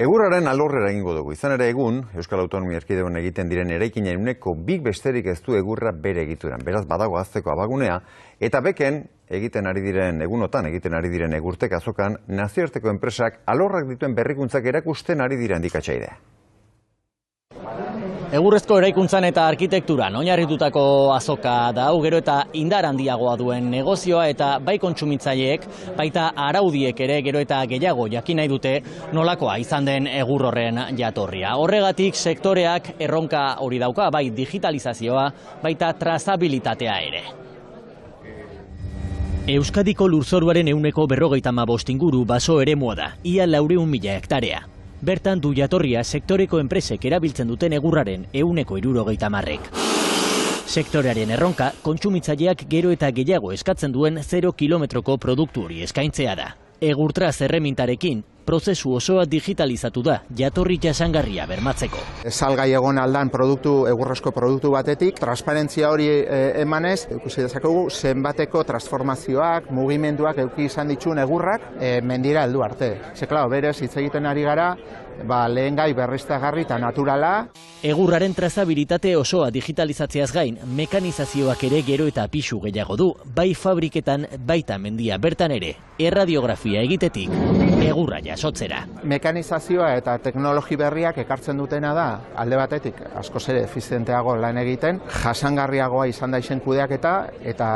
Egurraren alorrera egingo dugu. Izan ere egun, Euskal Autonomia Erkidegoan egiten diren eraikinen ehuneko 2 besterik ez du egurra bere egituran. Beraz badago ahazteko abagunea, eta beken egunotan egiten ari diren egurtek azokan, nazioarteko enpresak alorrak dituen berrikuntzak erakusten ari dira handikatzaidea. Egurrezko eraikuntzan eta arkitekturan oinarritutako azoka da, gero eta indar handiagoa duen negozioa eta bai kontsumitzaileek, baita araudiek ere gero eta gehiago jakin nahi dute nolakoa izan den egur horren jatorria. Horregatik sektoreak erronka hori dauka, bai digitalizazioa, baita trazabilitatea ere. Euskadiko lurzoruaren ehuneko 55 inguru baso eremua da, ia 400.000 hektarea. Bertan du jatorria sektoreko enpresek erabiltzen duten egurraren ehuneko 70%. Sektorearen erronka, kontsumitzaileak gero eta gehiago eskatzen duen 0 kilometroko produktu hori eskaintzea da. Egurtraz erremintarekin, prozesu osoa digitalizatu da, jatorri jasangarria bermatzeko. Salgai egon aldan egurrezko produktu batetik, transparentzia hori emanez, ikusi dezakegu zenbateko transformazioak, mugimenduak eduki izan dituen egurrak mendira heldu arte. Berez, hitz egiten ari gara, lehen gai berriztagarri eta naturala. Egurraren trazabilitate osoa digitalizatzeaz gain, mekanizazioak ere gero eta pisu gehiago du, bai fabriketan, baita mendia bertan ere, erradiografia egitetik, egurra jasotzera. Mekanizazioa eta teknologi berriak ekartzen dutena da, alde batetik, askoz ere efizienteago lan egiten, jasangarriagoa izan daizen kudeaketa, eta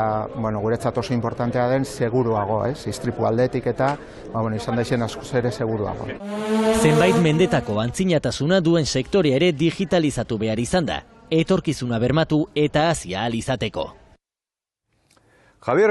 guretzat oso importantea den seguruago, istripu aldetik eta izan daizen askoz ere seguruago. Zenbait mendetako antzinatasuna duen sektorea ere digitalizatu behar izan da, etorkizuna bermatu eta hazi ahal izateko. Javier